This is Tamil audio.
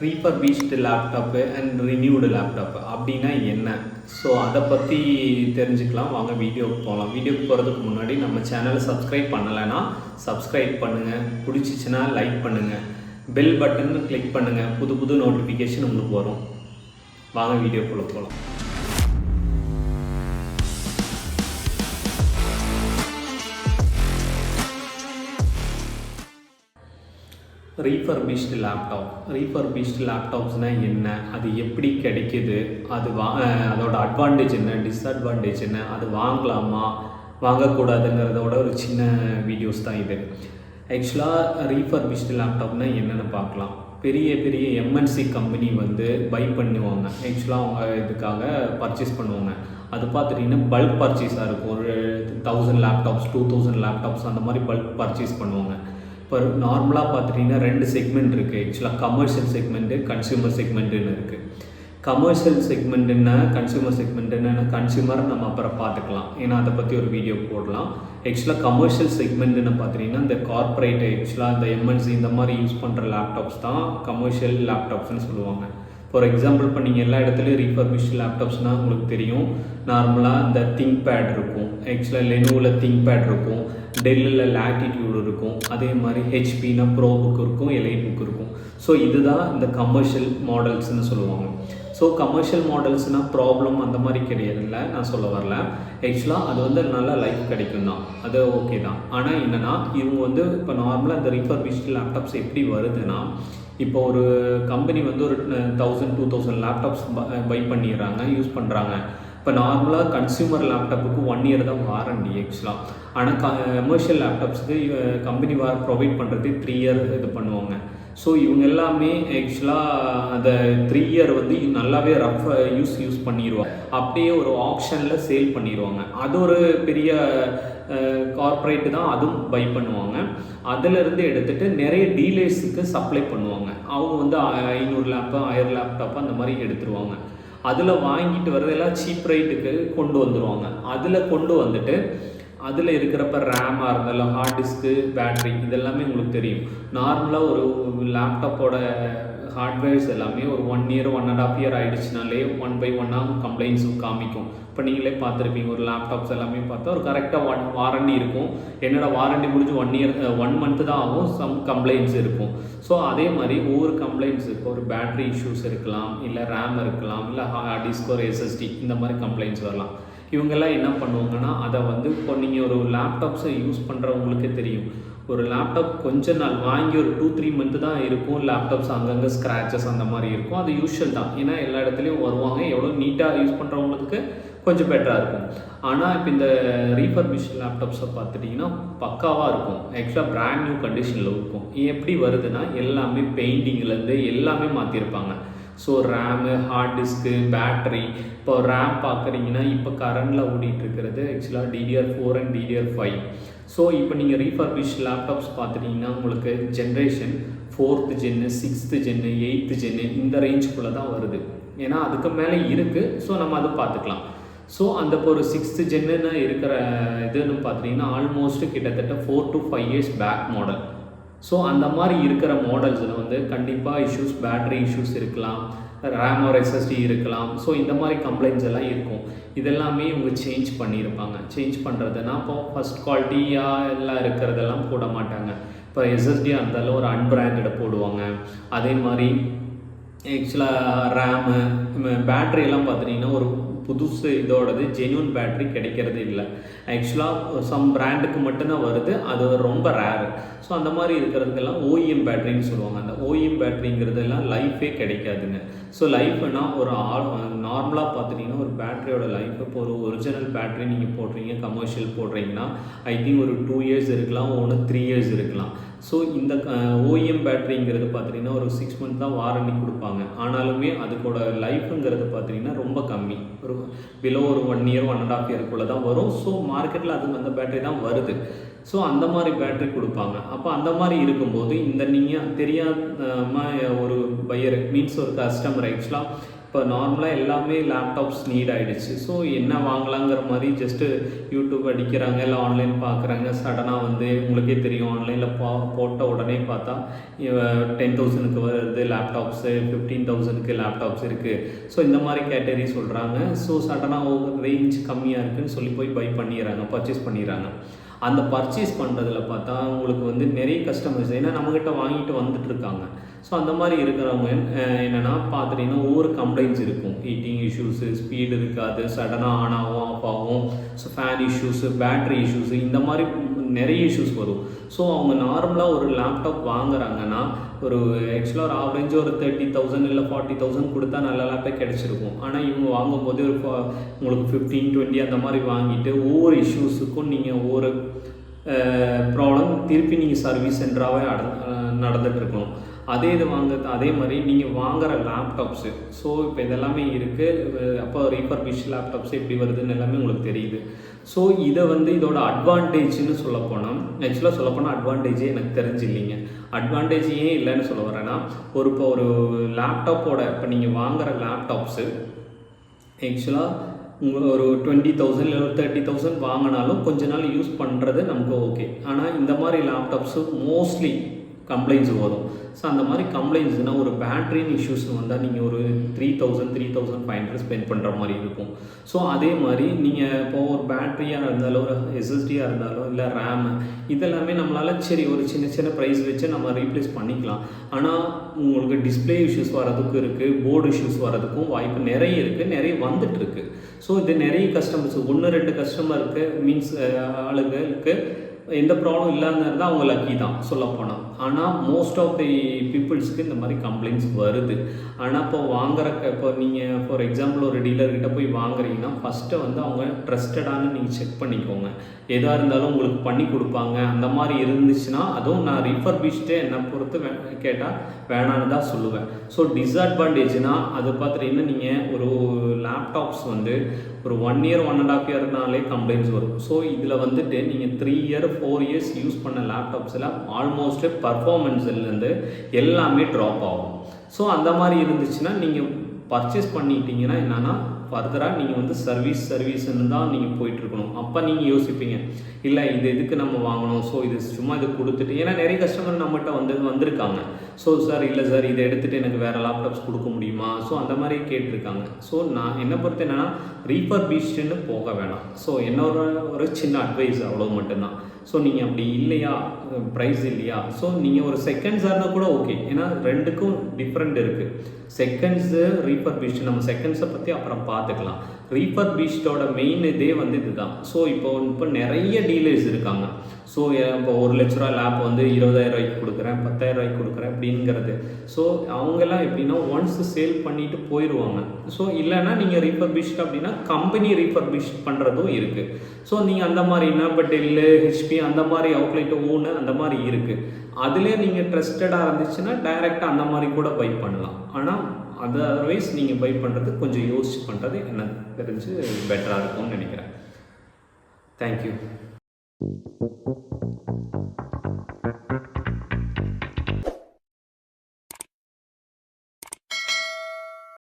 Refurbished laptop and renewed laptop அப்படின்னா என்ன? ஸோ அதை பற்றி தெரிஞ்சுக்கலாம். வாங்க வீடியோவுக்கு போகலாம். வீடியோக்கு போகிறதுக்கு முன்னாடி நம்ம சேனலை சப்ஸ்கிரைப் பண்ணலைன்னா சப்ஸ்கிரைப் பண்ணுங்கள், பிடிச்சிச்சின்னா லைக் பண்ணுங்கள், பெல் பட்டன் கிளிக் பண்ணுங்கள், புது புது நோட்டிஃபிகேஷன் உங்களுக்கு வரும். வாங்க வீடியோக்குள்ளே போகலாம். ரீஃபர்பிஷ்டு லேப்டாப்ஸ்னால் என்ன, அது எப்படி கிடைக்கிது, அது அதோட அட்வான்டேஜ் என்ன, டிஸ்அட்வான்டேஜ் என்ன, அது வாங்கலாமா வாங்கக்கூடாதுங்கிறதோட ஒரு சின்ன வீடியோஸ் தான் இது. ஆக்சுவலாக ரீஃபர்பிஷ்டு லேப்டாப்னால் என்னென்னு பார்க்கலாம். பெரிய பெரிய எம்என்சி கம்பெனி பை பண்ணுவாங்க. ஆக்சுவலாக அவங்க இதுக்காக பர்ச்சேஸ் பண்ணுவாங்க. அது பார்த்துட்டிங்கன்னா பல்க் பர்ச்சேஸாக இருக்கும். ஒரு 1000 லேப்டாப்ஸ் 2000 லேப்டாப்ஸ் அந்த மாதிரி பல்க் பர்ச்சேஸ் பண்ணுவாங்க. இப்போ நார்மலாக பார்த்துட்டிங்கன்னா 2 செக்மெண்ட் இருக்குது. ஆக்சுவலாக கமர்ஷியல் செக்மெண்ட்டு, கன்சியூமர் செக்மெண்ட்டுன்னு இருக்குது. கமர்ஷியல் செக்மெண்ட் என்ன, கன்சியூமர் செக்மெண்ட் என்னென்னா கன்சியூமர் நம்ம அப்புறம் பார்த்துக்கலாம், ஏன்னா அதை பற்றி ஒரு வீடியோ போடலாம். ஆக்சுவலாக கமர்ஷியல் செக்மெண்ட்டுன்னு பார்த்துட்டிங்கன்னா இந்த கார்ப்பரேட், ஆக்சுவலாக இந்த எம்என்சி இந்த மாதிரி யூஸ் பண்ணுற லேப்டாப்ஸ் தான் கமர்ஷியல் லேப்டாப்ஸ்னு சொல்லுவாங்க. ஃபார் எக்ஸாம்பிள் இப்போ நீங்கள் எல்லா இடத்துலையும் ரீஃபர்பிஷ்டு லேப்டாப்ஸ்னால் உங்களுக்கு தெரியும். நார்மலாக இந்த திங்க் பேட் இருக்கும், ஆக்சுவலாக லெனோவில் திங்க் பேட் இருக்கும், டெல்லில் லாட்டிடியூட் இருக்கும், அதே மாதிரி ஹெச்பினா ப்ரோ புக் இருக்கும், எலைட் புக் இருக்கும். ஸோ இதுதான் இந்த கமர்ஷியல் மாடல்ஸ்னு சொல்லுவாங்க. ஸோ கமர்ஷியல் மாடல்ஸ்னால் ப்ராப்ளம் அந்த மாதிரி கிடையாதுல்ல, நான் சொல்ல வரல. ஆக்சுவலாக அது நல்லா லைஃப் கிடைக்கும் தான், அது ஓகே தான். ஆனால் என்னென்னா இவங்க இப்போ நார்மலாக இந்த ரீஃபர்பிஷ்டு லேப்டாப்ஸ் எப்படி வருதுன்னா, இப்போ ஒரு கம்பெனி ஒரு 1000-2000 லேப்டாப்ஸ் பை பண்ணிடுறாங்க, யூஸ் பண்ணுறாங்க. இப்போ நார்மலாக கன்சியூமர் லேப்டாப்புக்கு 1 இயர் தான் வாரண்டி ஆக்சுவலாக. ஆனால் கமர்ஷியல் லேப்டாப்ஸுக்கு கம்பெனி ப்ரொவைட் பண்ணுறது 3 இயர் இது பண்ணுவாங்க. ஸோ இவங்க எல்லாமே ஆக்சுவலாக அந்த 3 இயர் நல்லாவே ரஃப் யூஸ் பண்ணிடுவாங்க. அப்படியே ஒரு ஆப்ஷனில் சேல் பண்ணிடுவாங்க. அது ஒரு பெரிய கார்ப்பரேட்டு தான் அதுவும் பை பண்ணுவாங்க. அதிலிருந்து எடுத்துகிட்டு நிறைய டீலர்ஸுக்கு சப்ளை பண்ணுவாங்க. அவங்க 500 லேப்பு 1000 லேப்டாப்பு அந்த மாதிரி எடுத்துருவாங்க. அதில் வாங்கிட்டு வரதெல்லாம் சீப் ரேட்டுக்கு கொண்டு வந்துடுவாங்க. அதில் கொண்டு வந்துட்டு அதில் இருக்கிறப்ப ரேமாக இருந்தாலும் ஹார்ட் டிஸ்க்கு, பேட்ரி இதெல்லாமே உங்களுக்கு தெரியும். நார்மலாக ஒரு லேப்டாப்போட ஹார்ட்வேர்ஸ் எல்லாமே ஒரு 1 இயர் 1.5 இயர் ஆகிடுச்சுனாலே 1 by 1 கம்ப்ளைண்ட்ஸும் காமிக்கும். இப்போ நீங்களே பார்த்துருப்பீங்க, ஒரு லேப்டாப்ஸ் எல்லாமே பார்த்தா ஒரு கரெக்டாக வாரண்டி இருக்கும். என்னோட வாரண்டி முடிஞ்சு 1 இயர் 1 மந்த்து தான் ஆகும், சம் கம்ப்ளைண்ட்ஸ் இருக்கும். ஸோ அதே மாதிரி ஒவ்வொரு கம்ப்ளைண்ட்ஸ், இப்போ ஒரு பேட்ரி இஷ்யூஸ் இருக்கலாம், இல்லை ரேம் இருக்கலாம், இல்லை ஹார்ட் டிஸ்க் ஒரு எஸ்எஸ்டி இந்த மாதிரி கம்ப்ளைண்ட்ஸ் வரலாம். இவங்கெல்லாம் என்ன பண்ணுவாங்கன்னா அதை இப்போ நீங்கள் ஒரு லேப்டாப்ஸை யூஸ் பண்ணுறவங்களுக்கே தெரியும். ஒரு லேப்டாப் கொஞ்ச நாள் வாங்கி ஒரு 2-3 மந்த்து தான் இருக்கும். லேப்டாப்ஸ் அங்கங்கே ஸ்க்ராச்சஸ் அந்த மாதிரி இருக்கும். அது யூஷுவல் தான், ஏன்னா எல்லா இடத்துலையும் வருவாங்க. எவ்வளோ நீட்டாக யூஸ் பண்ணுறவங்களுக்கு கொஞ்சம் பெட்டராக இருக்கும். ஆனால் இப்போ இந்த ரீஃபர்பிஷ்டு லேப்டாப்ஸை பார்த்துட்டிங்கன்னா பக்காவாக இருக்கும். ஆக்சுவலாக பிராண்ட் நியூ கண்டிஷனில் இருக்கும். எப்படி வருதுன்னா எல்லாமே பெயிண்டிங்லேருந்து எல்லாமே மாற்றிருப்பாங்க. So RAM, hard disk, battery. இப்போ ரேம் பார்க்குறீங்கன்னா இப்போ கரண்டில் ஓடிட்டுருக்கிறது ஆக்சுவலாக DDR4 அண்ட் DDR5. ஸோ இப்போ நீங்கள் ரீஃபர்பிஷ்டு லேப்டாப்ஸ் பார்த்துட்டிங்கன்னா உங்களுக்கு generation 4th gen, 6th gen, 8th gen இந்த ரேஞ்சுக்குள்ளே தான் வருது. ஏன்னா அதுக்கு மேலே இருக்குது. ஸோ நம்ம அதை பார்த்துக்கலாம். ஸோ அந்த இப்போ ஒரு 6th ஜென்னு இருக்கிற இதுன்னு பார்த்தீங்கன்னா ஆல்மோஸ்ட்டு கிட்டத்தட்ட 4 to 5 years back model. So அந்த மாதிரி இருக்கிற மாடல்ஸில் கண்டிப்பாக இஷ்யூஸ், பேட்ரி இஷ்யூஸ் இருக்கலாம், ரேம் ஒரு எஸ்எஸ்டி இருக்கலாம். ஸோ இந்த மாதிரி கம்ப்ளைண்ட்ஸ் எல்லாம் இருக்கும். இதெல்லாமே இவங்க சேஞ்ச் பண்ணியிருப்பாங்க. சேஞ்ச் பண்ணுறதுனா இப்போ ஃபஸ்ட் குவாலிட்டியாக எல்லாம் இருக்கிறதெல்லாம் போட மாட்டாங்க. இப்போ எஸ்எஸ்டியாக இருந்தாலும் ஒரு அன்பிராண்டடை போடுவாங்க. அதே மாதிரி ஆக்சுவலாக ரேமு, பேட்ரி எல்லாம் பார்த்துட்டிங்கன்னா ஒரு புதுசு இதோடது ஜென்யூன் பேட்ரி கிடைக்கிறது இல்லை. ஆக்சுவலாக சம் பிராண்டுக்கு மட்டும்தான் வருது, அது ரொம்ப ரேரு. ஸோ அந்த மாதிரி இருக்கிறதுக்கெல்லாம் OEM பேட்ரின்னு சொல்லுவாங்க. அந்த OEM பேட்ரிங்கிறதெல்லாம் லைஃபே கிடைக்காதுங்க. ஸோ லைஃப்னா ஒரு நார்மலாக பார்த்துட்டிங்கன்னா ஒரு பேட்ரியோட லைஃப், இப்போ ஒரு ஒரிஜினல் பேட்ரி நீங்கள் போடுறீங்க, கமர்ஷியல் போடுறீங்கன்னா ஐ திங்க் ஒரு 2 இயர்ஸ் இருக்கலாம், 3 இயர்ஸ் இருக்கலாம். ஸோ இந்த OEM பேட்ரிங்கிறது பார்த்திங்கன்னா ஒரு 6 மந்த் தான் வாரண்டி கொடுப்பாங்க. ஆனாலுமே அதுக்கோட லைஃப்புங்கிறது பார்த்திங்கன்னா ரொம்ப கம்மி, ஒரு பிலோ ஒரு 1 இயர் 1.5 இயர்க்குள்ளே தான் வரும். ஸோ மார்க்கெட்டில் அந்த பேட்ரி தான் வருது. ஸோ அந்த மாதிரி பேட்ரி கொடுப்பாங்க. அப்போ அந்த மாதிரி இருக்கும்போது நீங்கள் தெரியாமல் ஒரு பையர் மீன்ஸ் ஒரு கஸ்டமர் ஆக்சுவலாக இப்போ இப்போ நார்மலாக எல்லாமே லேப்டாப்ஸ் நீட் ஆகிடுச்சு. ஸோ என்ன வாங்கலாங்கிற மாதிரி ஜஸ்ட்டு யூடியூப் அடிக்கிறாங்க, இல்லை ஆன்லைன் பார்க்குறாங்க. சடனாக வந்து உங்களுக்கே தெரியும், ஆன்லைனில் போட்ட உடனே பார்த்தா 10,000க்கு வருது லேப்டாப்ஸு, 15,000க்கு லேப்டாப்ஸ் இருக்குது. ஸோ இந்த மாதிரி கேட்டகரி சொல்கிறாங்க. ஸோ சடனாக ரேஞ்ச் கம்மியாக இருக்குதுன்னு சொல்லி போய் பை பண்ணிடுறாங்க, பர்ச்சேஸ் பண்ணிடுறாங்க. அந்த பர்ச்சேஸ் பண்ணுறதுல பார்த்தா உங்களுக்கு வந்து நிறைய கஸ்டமர்ஸ், ஏன்னா நம்மக்கிட்ட வாங்கிட்டு வந்துட்டுருக்காங்க. ஸோ அந்த மாதிரி இருக்கிறவங்க என்னென்னா பார்த்துட்டிங்கன்னா ஒவ்வொரு கம்ப்ளைண்ட்ஸ் இருக்கும். ஹீட்டிங் இஷ்யூஸு, ஸ்பீடு இருக்காது, சடனாக ஆன் ஆகும், ஆஃப் ஆகும், so fan issues, battery issues, இந்த மாதிரி நிறைய இஷ்யூஸ் வரும். ஸோ அவங்க நார்மலாக ஒரு லேப்டாப் வாங்குறாங்கன்னா ஒரு ஆக்சுவலாக ஒரு ஆவரேஜ் ஒரு 30,000 இல்லை 40,000 கொடுத்தா நல்ல லேப்டாப் கிடச்சிருக்கும். ஆனால் இவங்க வாங்கும்போது ஒரு உங்களுக்கு 15-20 அந்த மாதிரி வாங்கிட்டு ஒவ்வொரு இஷ்யூஸுக்கும் நீங்கள் ஒவ்வொரு ப்ராப்ளம் திருப்பி நீங்கள் சர்வீஸ் சென்டராகவே நடந்துகிட்ருக்கணும். அதே மாதிரி நீங்கள் வாங்குகிற லேப்டாப்ஸு, ஸோ இப்போ இதெல்லாமே இருக்குது. அப்போ ரீஃபர்பிஷ் லேப்டாப்ஸ் எப்படி வருதுன்னு எல்லாமே உங்களுக்கு தெரியுது. ஸோ இதை வந்து இதோட அட்வான்டேஜ்னு சொல்லப்போனால், ஆக்சுவலாக சொல்லப்போனால் அட்வான்டேஜே எனக்கு தெரிஞ்சு இல்லைங்க. அட்வான்டேஜ் ஏன் இல்லைன்னு சொல்ல வரேன்னா, இப்போ ஒரு லேப்டாப்போட இப்போ நீங்கள் வாங்குகிற லேப்டாப்ஸு ஆக்சுவலாக உங்களுக்கு ஒரு 20,000 இல்லை 30,000 வாங்கினாலும் கொஞ்ச நாள் யூஸ் பண்ணுறது நமக்கு ஓகே. ஆனால் இந்த மாதிரி லேப்டாப்ஸு மோஸ்ட்லி கம்ப்ளைண்ட்ஸ் வரும். ஸோ அந்த மாதிரி கம்ப்ளைண்ட்ஸ்னால் ஒரு பேட்ரின்னு இஷ்யூஸ் வந்தால் நீங்கள் ஒரு 3,000-3,500 ஸ்பெண்ட் பண்ணுற மாதிரி இருக்கும். ஸோ அதே மாதிரி நீங்கள் இப்போ ஒரு பேட்ரியாக இருந்தாலும், ஒரு எஸ்எஸ்டியாக இருந்தாலும், இல்லை ரேமு, இதெல்லாமே நம்மளால் சரி ஒரு சின்ன சின்ன ப்ரைஸ் வச்சு நம்ம ரீப்ளேஸ் பண்ணிக்கலாம். ஆனால் உங்களுக்கு டிஸ்பிளே இஷ்யூஸ் வரதுக்கும் இருக்குது, போர்டு இஷ்யூஸ் வரதுக்கும் வாய்ப்பு நிறைய இருக்குது, நிறைய வந்துட்டுருக்கு. ஸோ இது நிறைய கஸ்டமர்ஸ், 1-2 கஸ்டமருக்கு மீன்ஸ் ஆளுங்களுக்கு எந்த ப்ராப்ளம் இல்லாமல் அவங்க லக்கி தான் சொல்லப்போனால். ஆனால் மோஸ்ட் ஆஃப் தி பீப்புள்ஸ்க்கு இந்த மாதிரி கம்ப்ளைண்ட்ஸ் வருது. ஆனால் இப்போ நீங்கள் ஃபார் எக்ஸாம்பிள் ஒரு டீலர்கிட்ட போய் வாங்குறீங்கன்னா ஃபஸ்ட்டு வந்து அவங்க ட்ரஸ்டடானு நீங்கள் செக் பண்ணிக்கோங்க. எதாக இருந்தாலும் உங்களுக்கு பண்ணி கொடுப்பாங்க. அந்த மாதிரி இருந்துச்சுன்னா, அதுவும் நான் ரீஃபர்பிஷ்டு என்னை பொறுத்து கேட்டால் வேணான்னு தான் சொல்லுவேன். ஸோ டிஸ்அட்வான்டேஜ்னால் அது பார்த்துட்டிங்கன்னா நீங்கள் ஒரு லேப்டாப்ஸ் வந்து ஒரு 1 year 1.5 yearனாலே கம்ப்ளைண்ட்ஸ் வரும். ஸோ இதில் வந்துட்டு நீங்கள் 3 year 4 years யூஸ் பண்ண லேப்டாப்ஸில் ஆல்மோஸ்ட்டு பர்ஃபார்மன்ஸ்லேருந்து எல்லாமே ட்ராப் ஆகும். ஸோ அந்த மாதிரி இருந்துச்சுன்னா நீங்கள் பர்ச்சேஸ் பண்ணிட்டீங்கன்னா என்னென்னா ஃபர்தராக நீங்கள் வந்து சர்வீஸ்ன்னு தான் நீங்கள் போயிட்டுருக்கணும். அப்போ நீங்கள் யோசிப்பீங்க, இல்லை இது எதுக்கு நம்ம வாங்கணும், ஸோ இது சும்மா இது கொடுத்துட்டு, ஏன்னா நிறைய கஸ்டமர் நம்மகிட்ட வந்திருக்காங்க. ஸோ சார் இல்லை சார் இதை எடுத்துகிட்டு எனக்கு வேறு லேப்டாப்ஸ் கொடுக்க முடியுமா, ஸோ அந்த மாதிரி கேட்டிருக்காங்க. ஸோ நான் என்னை பொறுத்து என்னென்னா ரீஃபர்பிஷ்டுன்னு போக வேணாம். ஸோ என்னோட ஒரு சின்ன அட்வைஸ் அவ்வளோ மட்டும்தான். ஸோ நீங்கள் அப்படி இல்லையா, ப்ரைஸ் இல்லையா, ஸோ நீங்கள் ஒரு செகண்ட்ஸாக கூட ஓகே. ஏன்னா ரெண்டுக்கும் டிஃப்ரெண்ட் இருக்குது. செகண்ட்ஸு ரீஃபர்பிஷ்டு, நம்ம செகண்ட்ஸை பற்றி அப்புறம் பார்த்துக்கலாம். ரீஃபர்பிஷ்டோட மெயின் இதே வந்து இதுதான். ஸோ இப்போ நிறைய டீலர்ஸ் இருக்காங்க. ஸோ இப்போ 1 லட்ச ரூபா லேப் வந்து 20,000 கொடுக்குறேன், 10,000 கொடுக்குறேன் அப்படிங்கிறது. ஸோ அவங்கெல்லாம் எப்படின்னா ஒன்ஸ் சேல் பண்ணிவிட்டு போயிடுவாங்க. ஸோ இல்லைன்னா நீங்கள் ரீஃபர்பிஷ்ட் அப்படின்னா கம்பெனி ரீஃபர்பிஷ் பண்ணுறதும் இருக்குது. ஸோ நீங்கள் அந்த மாதிரினா இப்போ டெல்லு, ஹெச்பி அந்த மாதிரி அவுட்லெட் ஓனு அந்த மாதிரி இருக்குது. அதிலே நீங்கள் ட்ரஸ்டடாக இருந்துச்சுன்னா டைரெக்டாக அந்த மாதிரி கூட பை பண்ணலாம். ஆனால் அதர்வைஸ் நீங்கள் பை பண்ணுறது கொஞ்சம் யோசிச்சு பண்ணுறது எனக்கு தெரிஞ்சு பெட்டராக இருக்கும்னு நினைக்கிறேன். தேங்க்யூ.